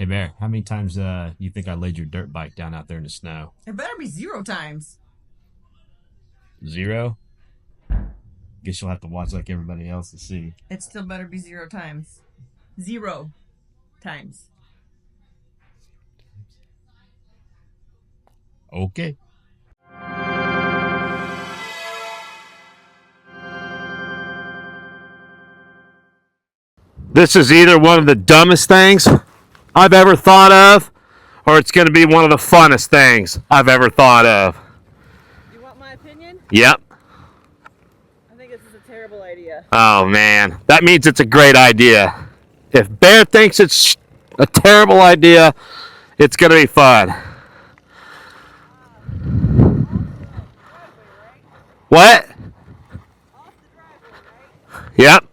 Hey Bear, how many times you think I laid your dirt bike down out there in the snow? It better be 0 times. Zero? Guess you'll have to watch like everybody else to see. It still better be 0 times. 0 times. Okay. This is either one of the dumbest things I've ever thought of, or it's going to be one of the funnest things I've ever thought of. You want my opinion? Yep. I think this is a terrible idea. Oh man, that means it's a great idea. If Bear thinks it's a terrible idea, it's going to be fun. What? Yep.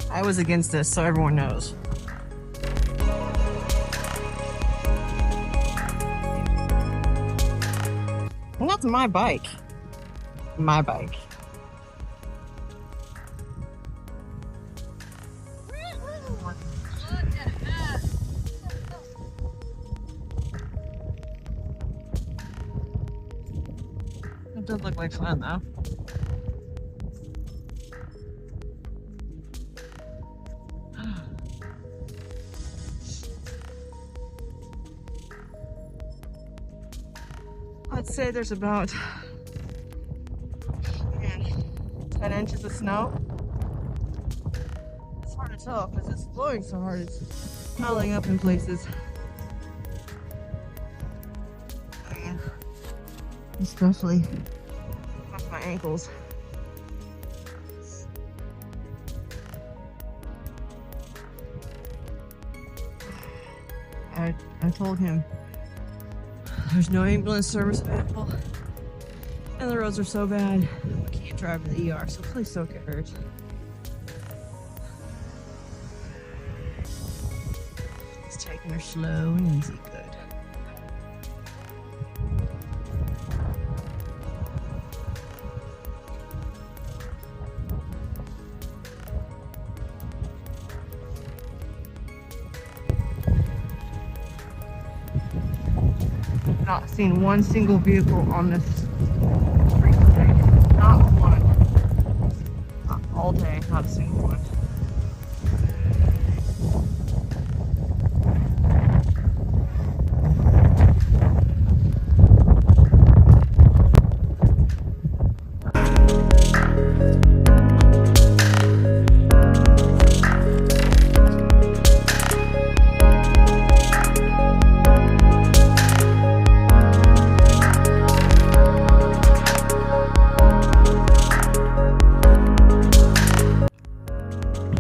I was against this, so everyone knows. Well, that's my bike. My bike. It does look like fun, though. I'd say there's about 10 inches of snow. It's hard to tell because it's blowing so hard. It's piling up in places. Oh, yeah. Especially off my ankles. I told him there's no ambulance service available, and the roads are so bad I can't drive to the ER, so please don't get hurt. Just taking her slow and easy, good. Not seen one single vehicle on this street today. Not one. Not all day, not a single one.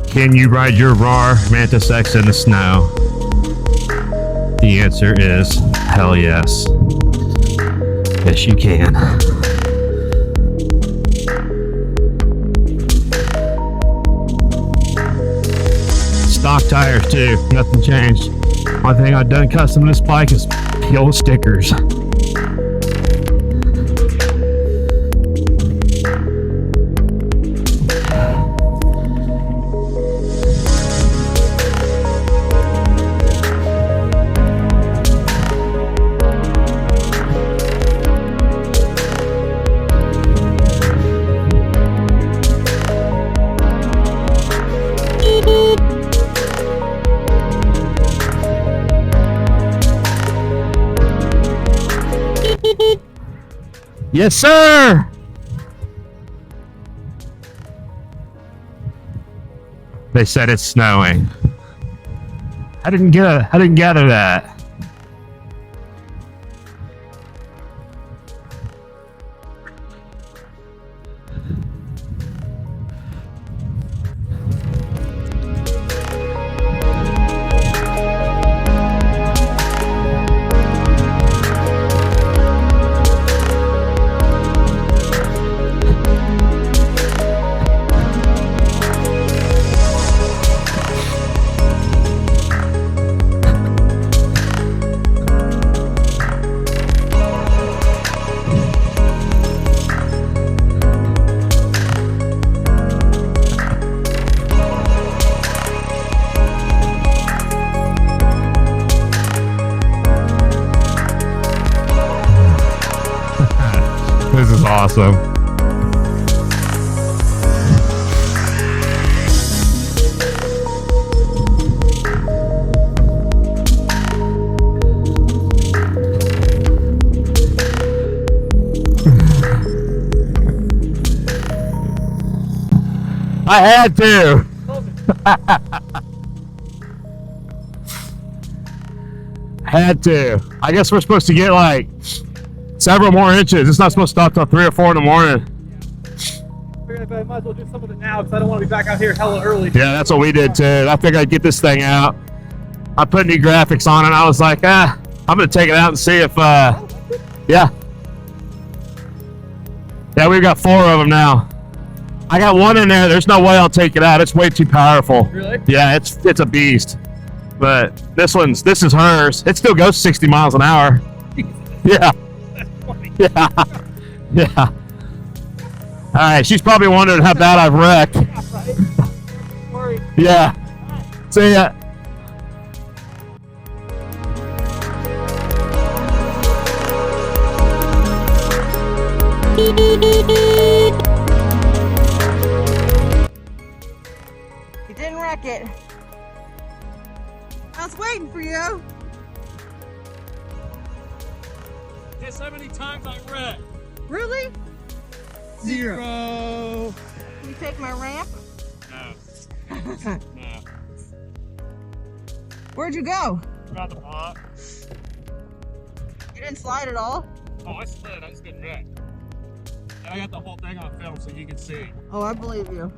Can you ride your Rawrr Mantis X in the snow? The answer is hell yes. Yes, you can. Stock tires too, nothing changed. One thing I've done custom to this bike is peel stickers. Yes, sir. They said it's snowing. I didn't gather that. awesome. I had to. Had to. I guess we're supposed to get like several more inches. It's not supposed to stop till 3 or 4 in the morning. I might as well do some of it now because I don't want to be back out here hella early. Yeah, that's what we did too. I figured I'd get this thing out. I put new graphics on it and I was like, I'm gonna take it out and see if yeah. Yeah, we've got 4 of them now. I got one in there. There's no way I'll take it out. It's way too powerful. Really? Yeah, it's a beast. But this is hers. It still goes 60 miles an hour. Yeah. That's funny. Yeah. Yeah. All right, she's probably wondering how bad I've wrecked. Sorry. Yeah. See ya. You didn't wreck it. I was waiting for you. Guess how many times I wrecked? Really? 0. Bro. Can you take my ramp? No. No. Where'd you go? About the block. You didn't slide at all? Oh, I slid. I just didn't wreck. And I got the whole thing on film so you can see. Oh, I believe you.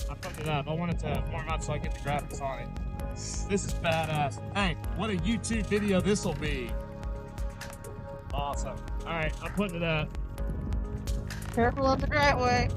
I fucked it up. I wanted to warm up so I get the graphics on it. This is badass. Hey, what a YouTube video this will be. Awesome. All right, I'm putting it up. Careful of the driveway.